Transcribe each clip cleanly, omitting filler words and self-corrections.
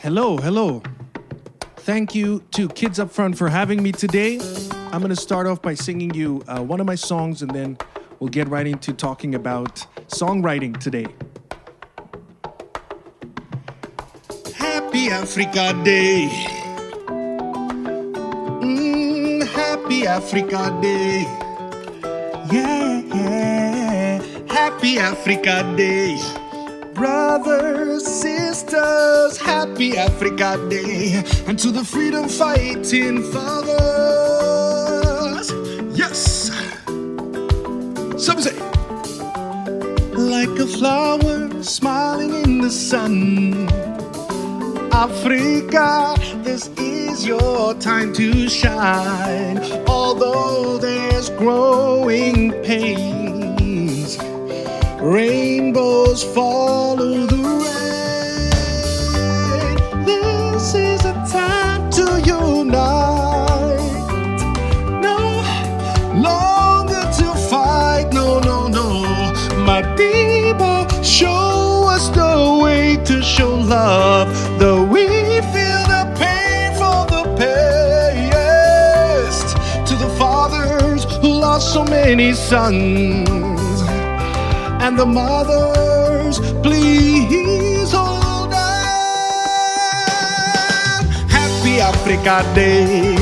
Hello, hello. Thank you to Kids Up Front for having me today. I'm going to start off by singing you one of my songs, and then we'll get right into talking about songwriting today. Happy Africa Day. Happy Africa Day. Yeah. Happy Africa Day. Brothers, sisters, happy Africa Day. And to the freedom fighting fathers. Yes. Some say, like a flower smiling in the sun. Africa, this is your time to shine. Although there's growing pains, rainbows follow the rain. This is a time to unite. No longer to fight. No. My people, show us the way to show love. Though we feel the pain for the past. To the fathers who lost so many sons, and the mothers, please hold on. Happy Africa Day.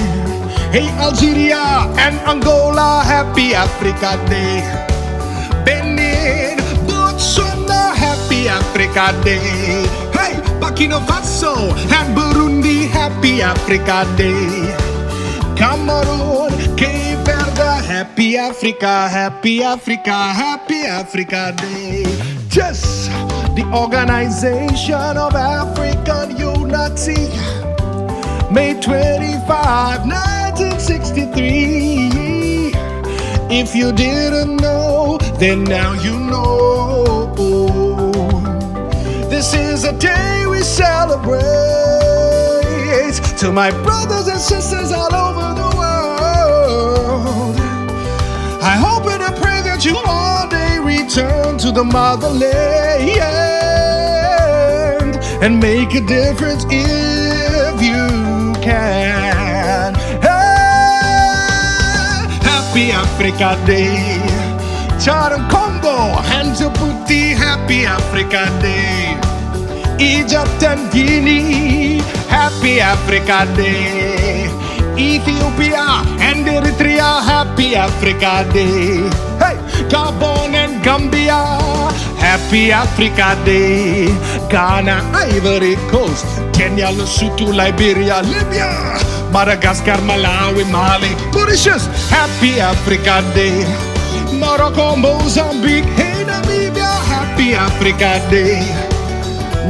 Hey, Algeria and Angola, happy Africa Day. Benin, Botswana, happy Africa Day. Hey, Burkina Faso and Burundi, happy Africa Day. Cameroon, Cape Verde, happy Africa, happy Africa, happy Africa Day. Just the Organization of African Unity, May 25, 1963. If you didn't know, then now you know. This is a day we celebrate. To my brothers and sisters all over the world, I hope and I pray that you one day return to the motherland and make a difference if you can. Happy Africa Day. Chad and Congo and Djibouti, happy Africa Day. Egypt and Guinea, happy Africa Day. Ethiopia and Eritrea, happy Africa Day. Hey, Gabon and Gambia, happy Africa Day. Ghana, Ivory Coast, Kenya, Lesotho, Liberia, Libya, Madagascar, Malawi, Mali, Mauritius, happy Africa Day. Morocco, Mozambique, hey Namibia, happy Africa Day.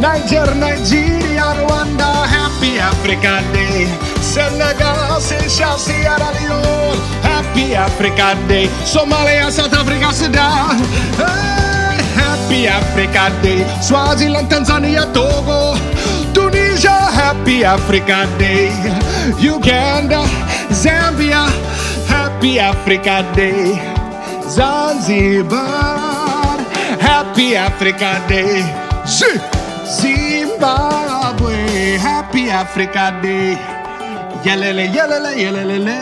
Nigeria, Rwanda, happy Africa Day. Senegal, Seychelles, Sierra Leone, happy Africa Day. Somalia, South Africa, Sudan, hey, happy Africa Day. Swaziland, Tanzania, Togo, Tunisia, happy Africa Day. Uganda, Zambia, happy Africa Day. Zanzibar, happy Africa Day. Zimbabwe, happy Africa Day. Yelele, yelele, yelele,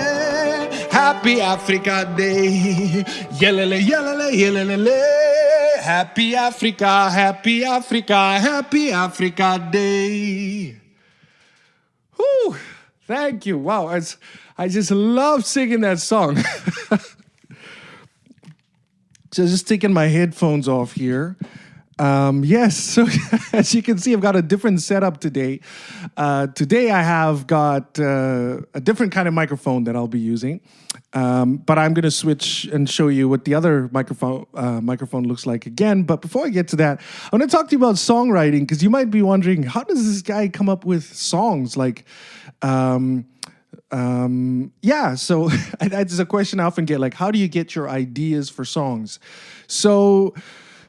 happy Africa Day. Yelele, yelele, yelele, happy Africa, happy Africa, happy Africa Day. Whew, thank you. Wow, I just love singing that song. So just taking my headphones off here. Yes, so as you can see, I've got a different setup today. Today I have got a different kind of microphone that I'll be using. But I'm going to switch and show you what the other microphone looks like again. But before I get to that, I want to talk to you about songwriting, because you might be wondering, how does this guy come up with songs? Like, so that's a question I often get, like, how do you get your ideas for songs? So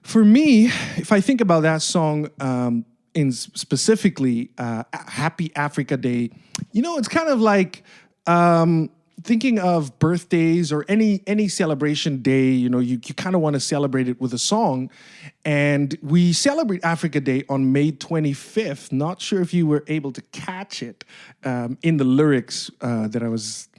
for me, if I think about that song in specifically Happy Africa Day, it's kind of like thinking of birthdays or any celebration day, you kind of want to celebrate it with a song. And we celebrate Africa Day on May 25th. Not sure if you were able to catch it in the lyrics that I was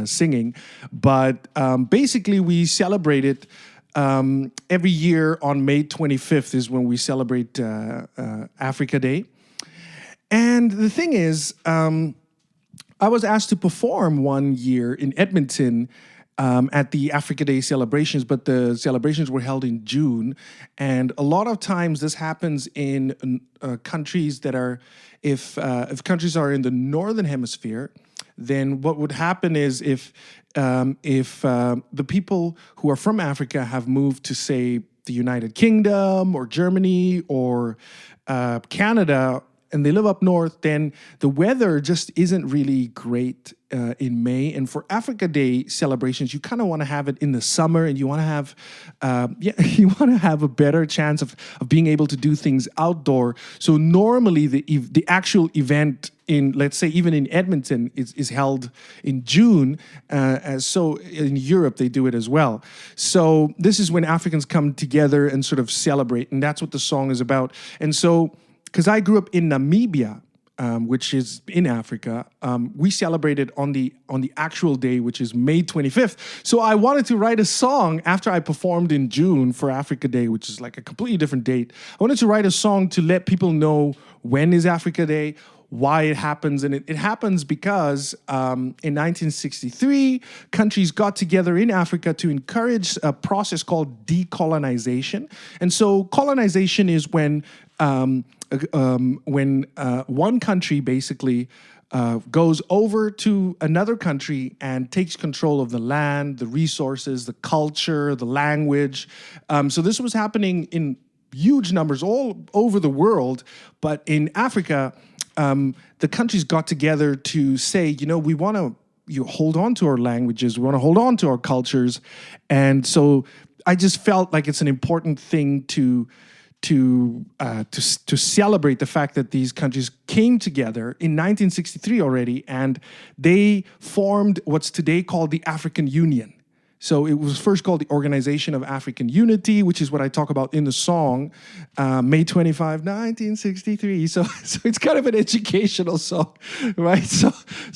singing, but basically we celebrate it every year on May 25th is when we celebrate Africa Day. And the thing is, I was asked to perform one year in Edmonton at the Africa Day celebrations, but the celebrations were held in June. And a lot of times this happens in countries that are, if countries are in the Northern Hemisphere, then what would happen is if the people who are from Africa have moved to, say, the United Kingdom or Germany or Canada, and they live up north, then the weather just isn't really great in May. And for Africa Day celebrations, you kind of want to have it in the summer, and you want to have, you want to have a better chance of being able to do things outdoor. So normally the actual event in, let's say, even in Edmonton is held in June. So in Europe, they do it as well. So this is when Africans come together and sort of celebrate, and that's what the song is about. And so, because I grew up in Namibia, which is in Africa, we celebrated on the actual day, which is May 25th. So I wanted to write a song after I performed in June for Africa Day, which is like a completely different date. I wanted to write a song to let people know when is Africa Day, why it happens. And it happens because in 1963, countries got together in Africa to encourage a process called decolonization. And so colonization is when one country basically goes over to another country and takes control of the land, the resources, the culture, the language. So this was happening in huge numbers all over the world. But in Africa, the countries got together to say, we want to hold on to our languages, we want to hold on to our cultures. And so I just felt like it's an important thing to celebrate the fact that these countries came together in 1963 already, and they formed what's today called the African Union. So it was first called the Organization of African Unity, which is what I talk about in the song, May 25, 1963. So it's kind of an educational song, right? So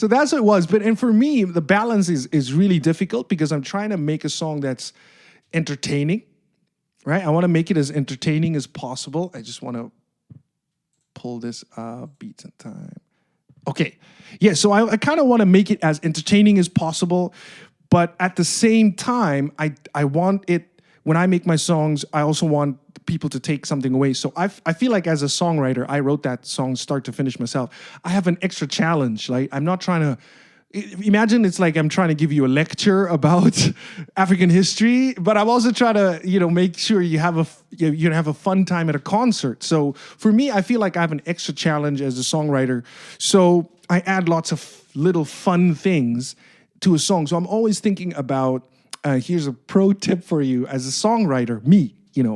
that's what it was. And for me, the balance is really difficult because I'm trying to make a song that's entertaining, right? I want to make it as entertaining as possible. I just want to pull this up, beats and time. Okay. Yeah, so I kind of want to make it as entertaining as possible, but at the same time, I want it, when I make my songs, I also want people to take something away. So I feel like as a songwriter, I wrote that song start to finish myself. I have an extra challenge. Like, I'm not trying to, imagine it's like I'm trying to give you a lecture about African history, but I'm also trying to, make sure you have a fun time at a concert. So for me, I feel like I have an extra challenge as a songwriter. So I add lots of little fun things to a song. So I'm always thinking about, here's a pro tip for you as a songwriter, me,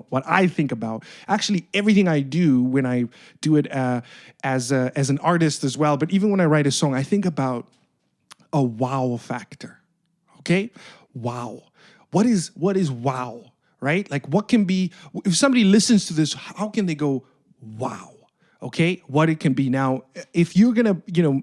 what I think about. Actually, everything I do when I do it as an artist as well, but even when I write a song, I think about a wow factor. Okay? Wow. What is wow, right? Like, what can be, if somebody listens to this, how can they go, wow? Okay, what it can be. Now, if you're gonna,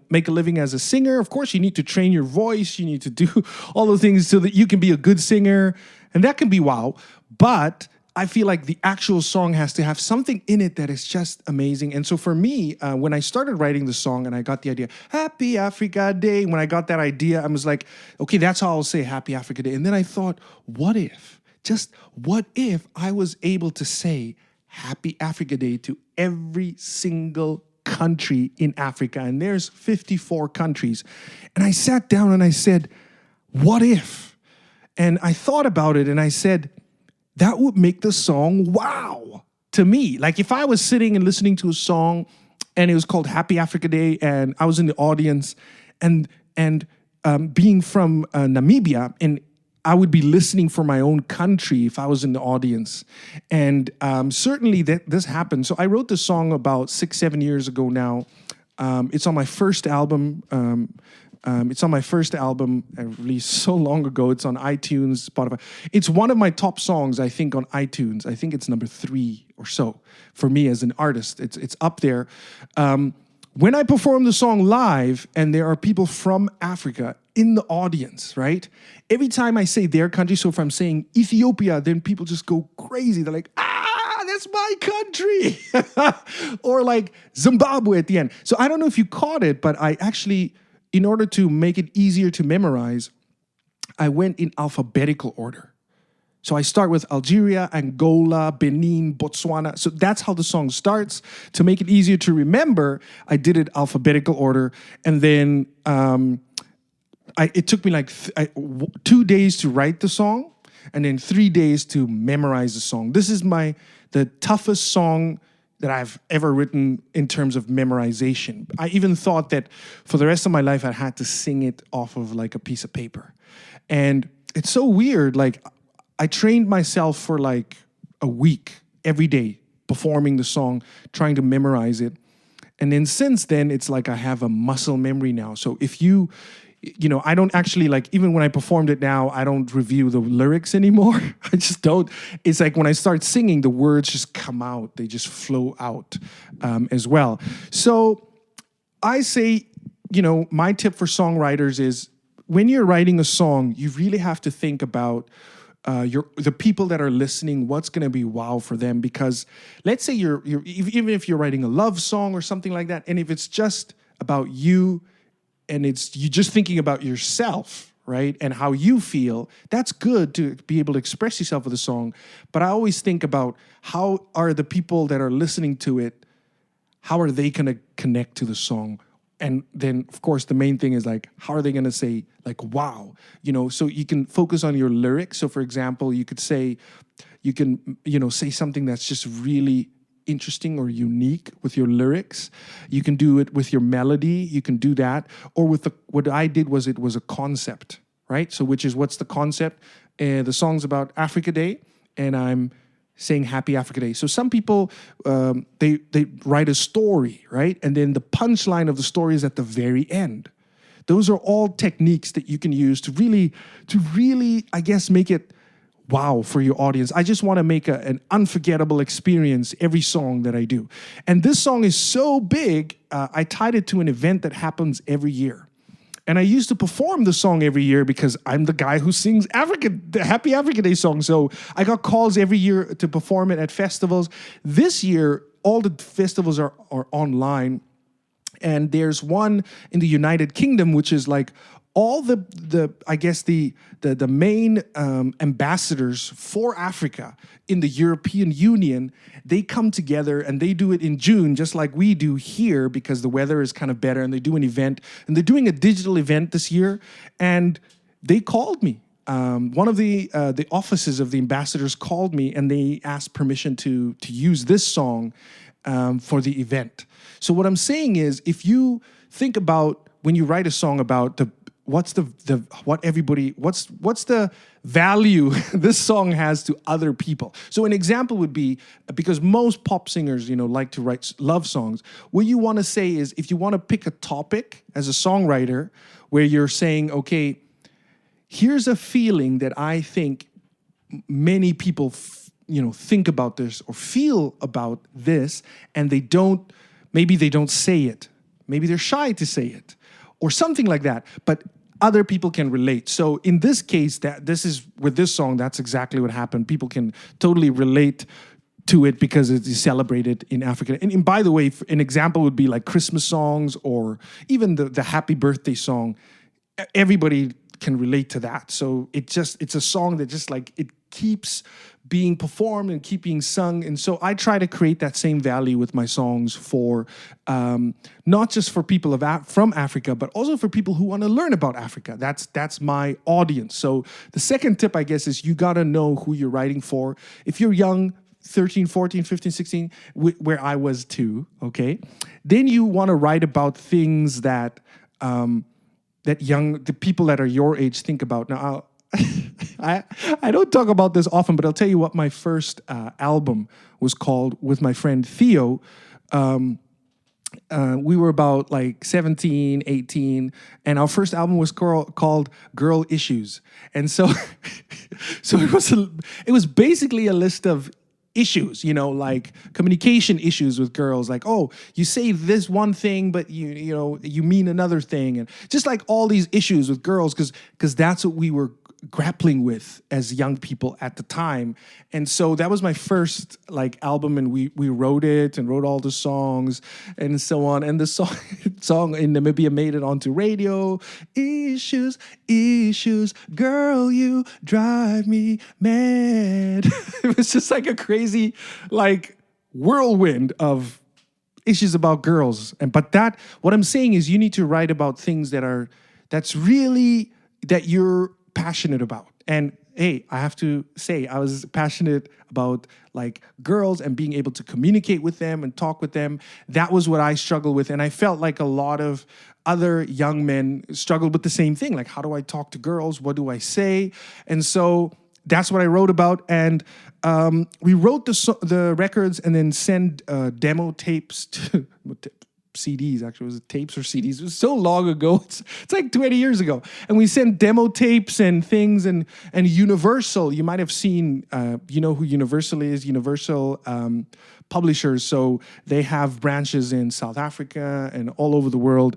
make a living as a singer, of course you need to train your voice, you need to do all the things so that you can be a good singer, and that can be wow. But I feel like the actual song has to have something in it that is just amazing. And so for me, when I started writing the song and I got the idea, Happy Africa Day, when I got that idea, I was like, okay, that's how I'll say Happy Africa Day. And then I thought, what if I was able to say Happy Africa Day to every single country in Africa? And there's 54 countries. And I sat down and I said, what if? And I thought about it and I said, that would make the song wow to me. Like, if I was sitting and listening to a song and it was called Happy Africa Day and I was in the audience and being from Namibia, and I would be listening for my own country if I was in the audience. And certainly this happened. So I wrote this song about 6-7 years ago now. It's on my first album, It's on my first album I released so long ago. It's on iTunes, Spotify. It's one of my top songs, I think, on iTunes. I think it's number 3 or so for me as an artist. It's up there. When I perform the song live and there are people from Africa in the audience, right? Every time I say their country, so if I'm saying Ethiopia, then people just go crazy. They're like, that's my country. Or like Zimbabwe at the end. So I don't know if you caught it, but I actually, in order to make it easier to memorize, I went in alphabetical order. So I start with Algeria, Angola, Benin, Botswana. So that's how the song starts. To make it easier to remember, I did it alphabetical order. And then it took me like 2 days to write the song and then 3 days to memorize the song. This is the toughest song that I've ever written in terms of memorization. I even thought that for the rest of my life, I had to sing it off of like a piece of paper. And it's so weird. Like, I trained myself for like a week every day performing the song, trying to memorize it. And then since then, it's like I have a muscle memory now. So if you know, I don't actually like, even when I performed it now, I don't review the lyrics anymore. I just don't. It's like when I start singing, the words just come out. They just flow out as well. So I say, you know, my tip for songwriters is when you're writing a song, you really have to think about the people that are listening, what's going to be wow for them. Because let's say you're even if you're writing a love song or something like that, and if it's just about you and it's you just thinking about yourself, right, and how you feel, that's good to be able to express yourself with a song. But I always think about how are the people that are listening to it, how are they going to connect to the song? And then, of course, the main thing is like, how are they going to say, like, wow? You know, so you can focus on your lyrics. So, for example, you could say, say something that's just really interesting or unique with your lyrics. You can do it with your melody. You can do that. Or with what I did was it was a concept, right? So, what's the concept? The song's about Africa Day, and I'm saying Happy Africa Day. So some people, they write a story, right? And then the punchline of the story is at the very end. Those are all techniques that you can use to really, I guess, make it wow for your audience. I just want to make an unforgettable experience every song that I do. And this song is so big, I tied it to an event that happens every year. And I used to perform the song every year because I'm the guy who sings the Happy Africa Day song. So I got calls every year to perform it at festivals. This year, all the festivals are online. And there's one in the United Kingdom, which is like all the main ambassadors for Africa in the European Union. They come together and they do it in June, just like we do here, because the weather is kind of better, and they do an event, and they're doing a digital event this year. And they called me. One of the offices of the ambassadors called me, and they asked permission to use this song for the event. So what I'm saying is, if you think about when you write a song about what's the value this song has to other people. So an example would be, because most pop singers, like to write love songs, what you want to say is, if you want to pick a topic as a songwriter where you're saying, okay, here's a feeling that I think many people think about this or feel about this, and maybe they don't say it. Maybe they're shy to say it or something like that. But other people can relate. So in this case, with this song, that's exactly what happened. People can totally relate to it because it is celebrated in Africa. And by the way, an example would be like Christmas songs or even the happy birthday song. Everybody can relate to that. So it's a song that just like it keeps being performed and keep being sung. And so I try to create that same value with my songs for not just for people from Africa, but also for people who want to learn about Africa. That's my audience. So the second tip, I guess, is you got to know who you're writing for. If you're young, 13, 14, 15, 16, where I was too, okay, then you want to write about things that the people that are your age think about. Now, I don't talk about this often, but I'll tell you what my first album was called with my friend Theo. we were about like 17, 18, and our first album was called Girl Issues. And so so it was basically a list of issues, like communication issues with girls, like, oh, you say this one thing but you mean another thing, and just like all these issues with girls, because that's what we were grappling with as young people at the time. And so that was my first like album, and we wrote it and wrote all the songs and so on. And the song in Namibia made it onto radio. Issues, issues, girl, you drive me mad. It was just like a crazy like whirlwind of issues about girls. But what I'm saying is, you need to write about things that's really that you're passionate about. And hey, I have to say, I was passionate about like girls and being able to communicate with them and talk with them. That was what I struggled with. And I felt like a lot of other young men struggled with the same thing. Like, how do I talk to girls? What do I say? And so that's what I wrote about. And we wrote the records and then send demo tapes to CDs. Actually, was it tapes or CDs? It was so long ago. It's like 20 years ago. And we sent demo tapes and things, and Universal. You might have seen, you know who Universal is? Universal Publishers. So they have branches in South Africa and all over the world.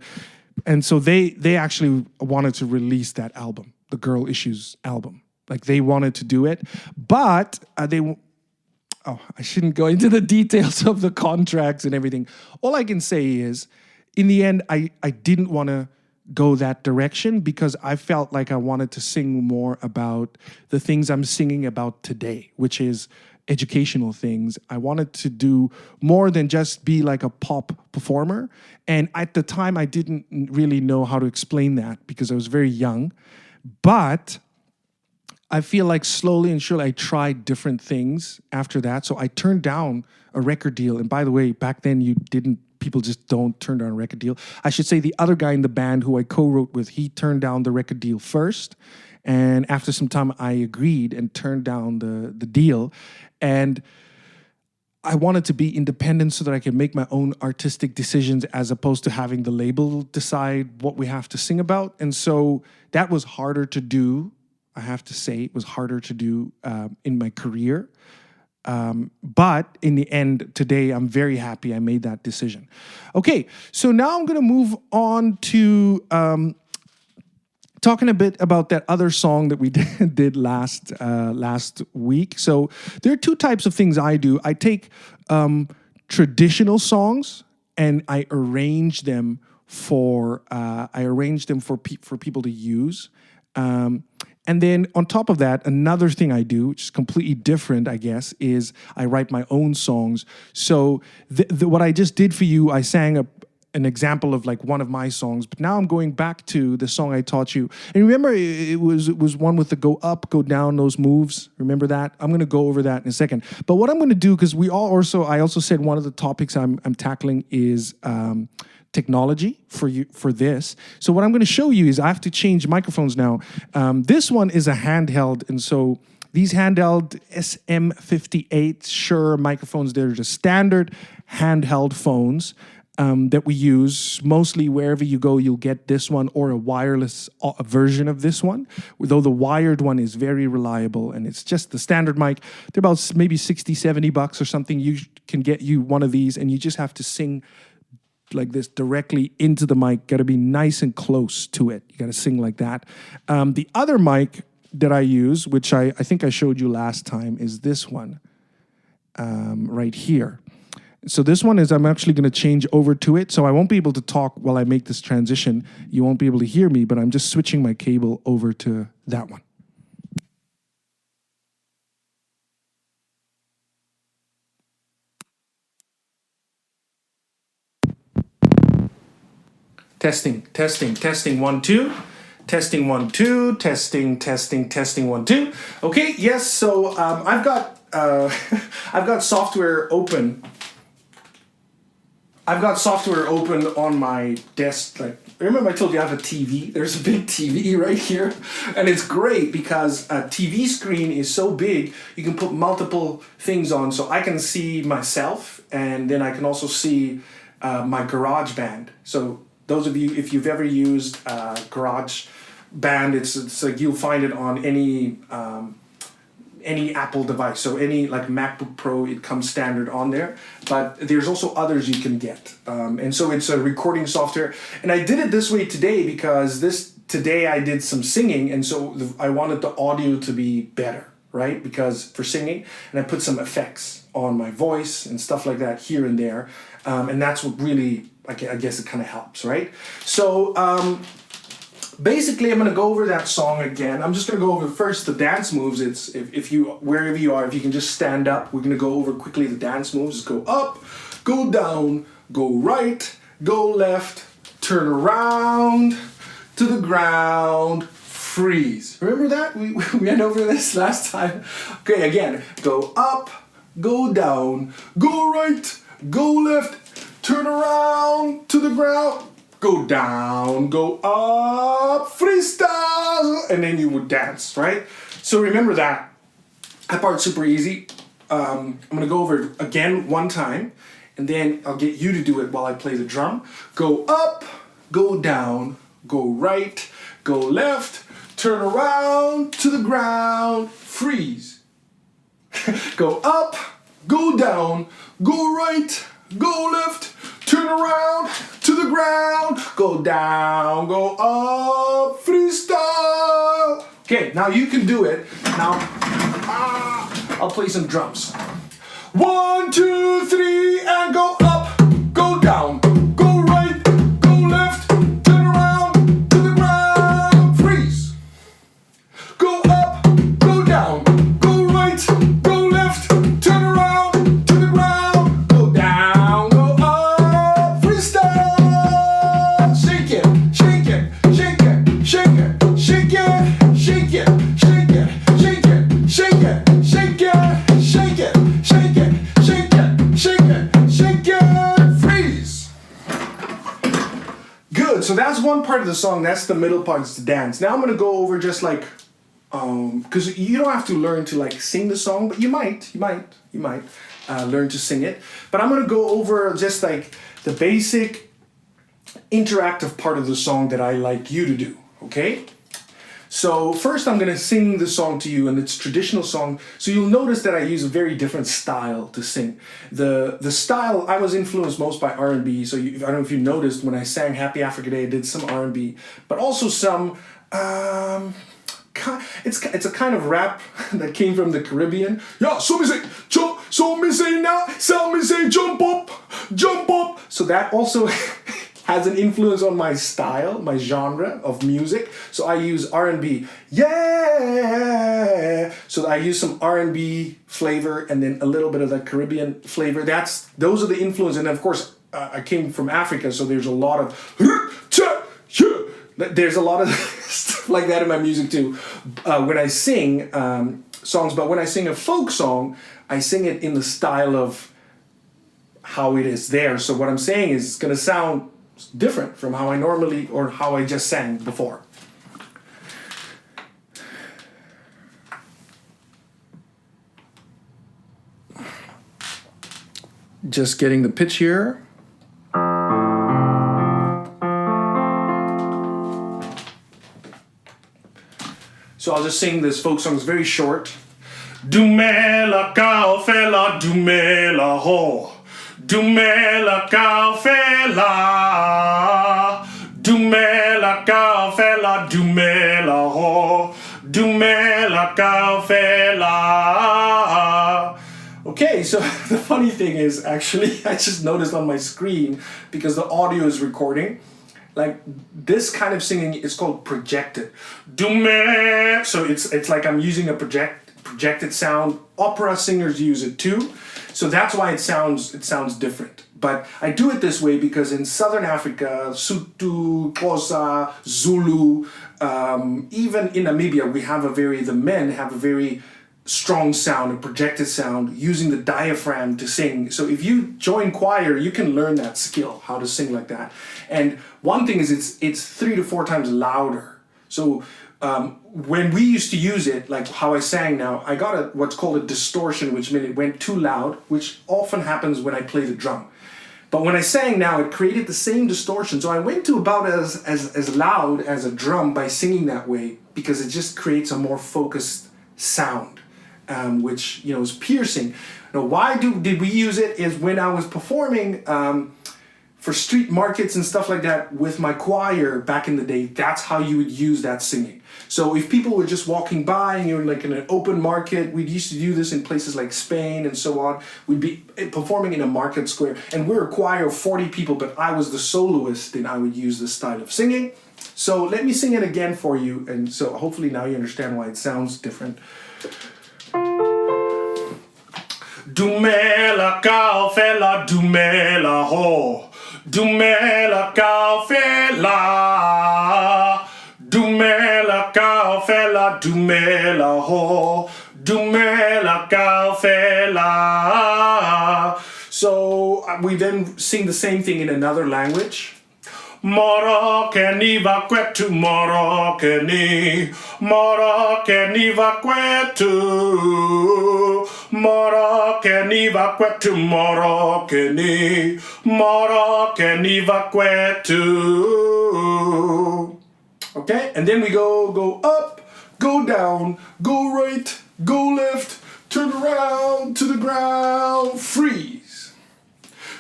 And so they actually wanted to release that album, the Girl Issues album. Like, they wanted to do it, but I shouldn't go into the details of the contracts and everything. All I can say is, in the end, I didn't want to go that direction, because I felt like I wanted to sing more about the things I'm singing about today, which is educational things. I wanted to do more than just be like a pop performer. And at the time, I didn't really know how to explain that because I was very young. But I feel like slowly and surely I tried different things after that. So I turned down a record deal. And by the way, back then people just don't turn down a record deal. I should say the other guy in the band who I co-wrote with, he turned down the record deal first. And after some time, I agreed and turned down the deal. And I wanted to be independent so that I could make my own artistic decisions, as opposed to having the label decide what we have to sing about. And so that was harder to do. I have to say, it was harder to do in my career. But in the end, today, I'm very happy I made that decision. Okay, so now I'm going to move on to talking a bit about that other song that we did last week. So there are two types of things I do. I take traditional songs and I arrange them for people to use. And then on top of that, another thing I do, which is completely different, I guess, is I write my own songs. So what I just did for you, I sang an example of like one of my songs, but now I'm going back to the song I taught you. And remember, it was one with the go up, go down, those moves. Remember that? I'm going to go over that in a second. But what I'm going to do, because I also said one of the topics I'm tackling is technology for this. So what I'm going to show you is I have to change microphones now. This one is a handheld, and so these handheld SM58 Shure microphones, they're just standard handheld phones that we use mostly wherever you go. You'll get this one or a wireless version of this one, though the wired one is very reliable, and it's just the standard mic. They're about maybe $60-$70 or something. You can get you one of these, and you just have to sing like this directly into the mic. Got to be nice and close to it. You got to sing like that. The other mic that I use, which I think I showed you last time, is this one right here. So this one is, I'm actually going to change over to it. So I won't be able to talk while I make this transition. You won't be able to hear me, but I'm just switching my cable over to that one. Testing, 1, 2. Testing, 1, 2. Testing, 1, 2. Okay, yes. So I've got software open. I've got software open on my desk. Like, remember I told you I have a TV? There's a big TV right here. And it's great because a TV screen is so big, you can put multiple things on. So I can see myself, and then I can also see my Garage Band. So those of you, if you've ever used Garage Band, it's like you'll find it on any Apple device. So any like MacBook Pro, it comes standard on there. But there's also others you can get. And so it's a recording software. And I did it this way today because today I did some singing, and so I wanted the audio to be better, right? Because for singing, and I put some effects on my voice and stuff like that here and there. And that's what really, I guess it kind of helps, right? So basically I'm gonna go over that song again. I'm just gonna go over first the dance moves. It's if you, wherever you are, if you can just stand up, we're gonna go over quickly the dance moves. Just go up, go down, go right, go left, turn around, to the ground, freeze. Remember that? We went over this last time. Okay, again, go up, go down, go right, go left, turn around, to the ground, go down, go up, freestyle, and then you would dance, right? So remember that. That part's super easy. I'm gonna go over it again one time, and then I'll get you to do it while I play the drum. Go up, go down, go right, go left, turn around, to the ground, freeze. Go up, go down, go right, go left, turn around, to the ground, go down, go up, freestyle. Okay, now you can do it. Now, I'll play some drums. 1, 2, 3, and go up, go down, go right, go left, turn around, to the ground, freeze. Go up, go down, go right, go left, turn around, to the ground, go down, go up, freestyle. Shake it, shake it, shake it, shake it, shake it, shake it, shake it, shake it, shake it, shake it, shake it, shake it, shake it, shake it, shake it, freeze. Good, so that's one part of the song. That's the middle part, it's the dance. Now I'm gonna go over just like, because you don't have to learn to like sing the song, but you might learn to sing it. But I'm gonna go over just like the basic interactive part of the song that I like you to do, okay? So first I'm gonna sing the song to you, and it's a traditional song. So you'll notice that I use a very different style to sing. The style, I was influenced most by R&B. So I don't know if you noticed when I sang Happy Africa Day, I did some R&B, but also some, it's a kind of rap that came from the Caribbean. Yeah, so me say jump, so me say now, so me say jump up, jump up. So that also has an influence on my style, my genre of music. So I use R&B. Yeah. So I use some R&B flavor and then a little bit of that Caribbean flavor. Those are the influence. And of course, I came from Africa, so there's a lot of stuff like that in my music too. When I sing songs, but when I sing a folk song, I sing it in the style of how it is there. So what I'm saying is it's gonna sound different from how I normally or how I just sang before. Just getting the pitch here. So I'll just sing this folk song. It's very short. Dumela kao fela, dumela ho. Dumela kao fela. Dumela kao fela, dumela ho. Dumela kao fela. Okay, so the funny thing is, actually, I just noticed on my screen, because the audio is recording, like this kind of singing is called projected. Dume. So it's like I'm using a projected sound. Opera singers use it too. So that's why it sounds different. But I do it this way because in Southern Africa, Sotho, Xhosa, Zulu, even in Namibia, the men have a very strong sound, a projected sound, using the diaphragm to sing. So if you join choir, you can learn that skill, how to sing like that. And one thing is it's 3 to 4 times louder. So when we used to use it, like how I sang now, I got what's called a distortion, which meant it went too loud, which often happens when I play the drum. But when I sang now, it created the same distortion. So I went to about as loud as a drum by singing that way, because it just creates a more focused sound, which, you know, is piercing. Now, why did we use it is when I was performing for street markets and stuff like that with my choir back in the day. That's how you would use that singing. So if people were just walking by and you're like in an open market, we used to do this in places like Spain and so on. We'd be performing in a market square, and we're a choir of 40 people, but I was the soloist, and I would use this style of singing. So let me sing it again for you, and so hopefully now you understand why it sounds different. Dumela kao fela, dumela ho. Dumela kao fela. Dumela kao fela, dumela ho. Dumela kao fela. So we then sing the same thing in another language. Moro que ni va kwetu, moro que ni, moro que ni va kwetu, moro que ni va kwetu, moro que ni, moro que ni va kwetu. Okay, and then we go up, go down, go right, go left, turn around to the ground, freeze.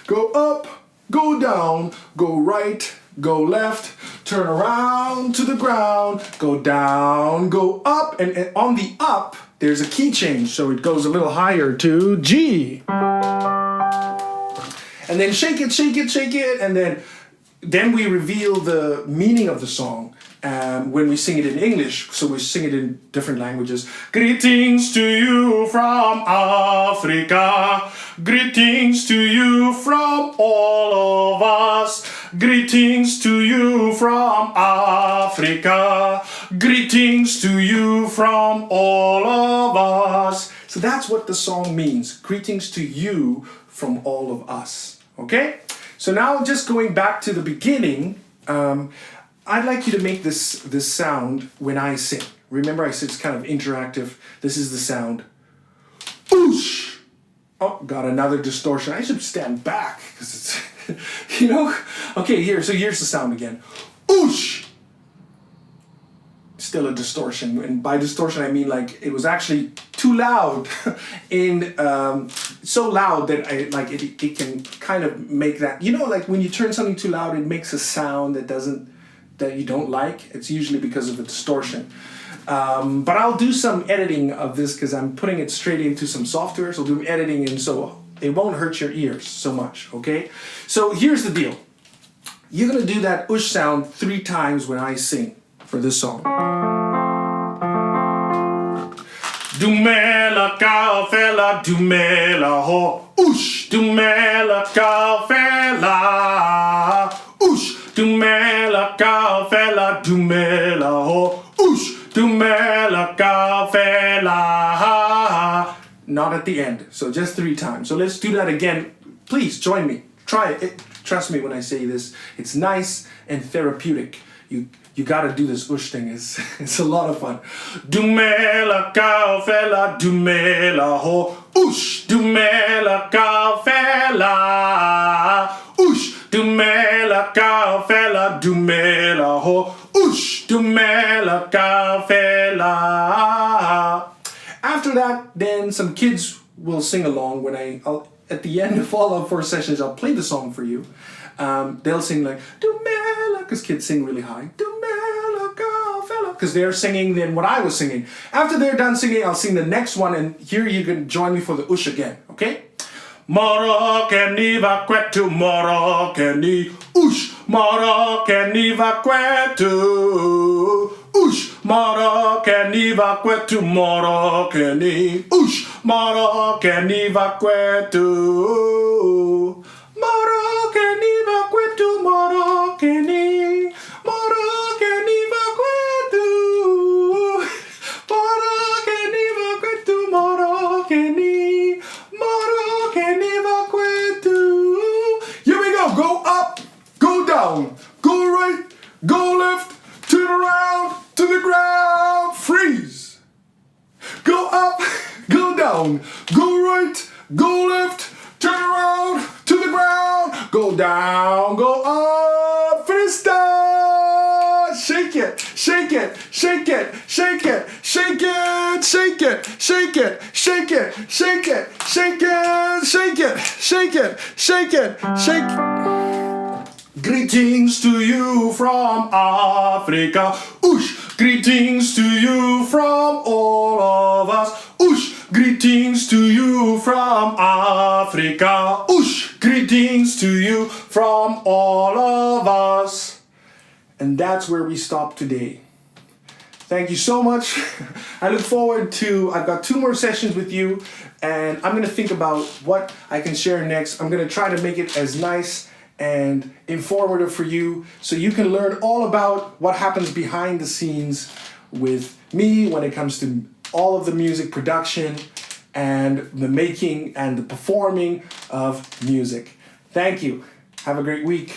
Go up, go down, go right, go left, turn around to the ground, go down, go up, and on the up, there's a key change, so it goes a little higher to G. And then shake it, shake it, shake it, and then we reveal the meaning of the song when we sing it in English, so we sing it in different languages. Greetings to you from Africa. Greetings to you from all of us. Greetings to you from Africa. Greetings to you from all of us. So that's what the song means. Greetings to you from all of us. Okay? So now just going back to the beginning, I'd like you to make this sound when I sing. Remember, I said it's kind of interactive. This is the sound. Oosh! Oh, got another distortion. I should stand back because it's, you know? Okay, here's the sound again. Oosh! Still a distortion. And by distortion, I mean like it was actually too loud. So loud that it can kind of make that, you know, like when you turn something too loud, it makes a sound that you don't like. It's usually because of the distortion. But I'll do some editing of this because I'm putting it straight into some software. So I'll do editing, and so it won't hurt your ears so much, okay? So here's the deal. You're gonna do that oosh sound 3 times when I sing for this song. Dumela kao fela, dumela ho, oosh. Dumela kao fela, oosh. Dumela kao fela, dumela ho, oosh. Dumela kao fela. Not at the end, so just 3 times. So let's do that again. Please join me. Try it. Trust me when I say this. It's nice and therapeutic. You gotta do this oosh thing. It's a lot of fun. Dumela kao fela, dumela ho, oosh. Dumela kao fela, oosh. Dumela kao fela, dumela ho, oosh. Dumela kao fela. After that, then some kids will sing along when I'll at the end of all of 4 sessions, I'll play the song for you. They'll sing like, Dumela, because kids sing really high. Dumela kao fela, because they're singing then what I was singing. After they're done singing, I'll sing the next one, and here you can join me for the oosh again, okay? Moro que ni va kwetu, moro que ni oosh. Moro que ni va kwetu, oosh. Moro que ni va kwetu, moro que ni oosh. Moro que ni va kwetu. Moro que ni va kwetu, moro que ni. Moro que ni va kwetu. Moro que ni va kwetu, moro que ni. Moro que ni va kwetu. Here we go. Go up, go down, go right, go left, turn around to the ground, freeze. Go up, go down, go right, go left, turn around to the ground, go down, go up, freestyle. Shake it, shake it, shake it, shake it, shake it, shake it, shake it, shake it, shake it, shake it, shake it, shake it, shake it, shake. Greetings to you from Africa. Oosh! Greetings to you from all of us. Oosh! Greetings to you from Africa. Oosh! Greetings to you from all of us. And that's where we stop today. Thank you so much. I look forward to, I've got 2 more sessions with you, and I'm going to think about what I can share next. I'm going to try to make it as nice and informative for you so you can learn all about what happens behind the scenes with me when it comes to all of the music production and the making and the performing of music. Thank you. Have a great week.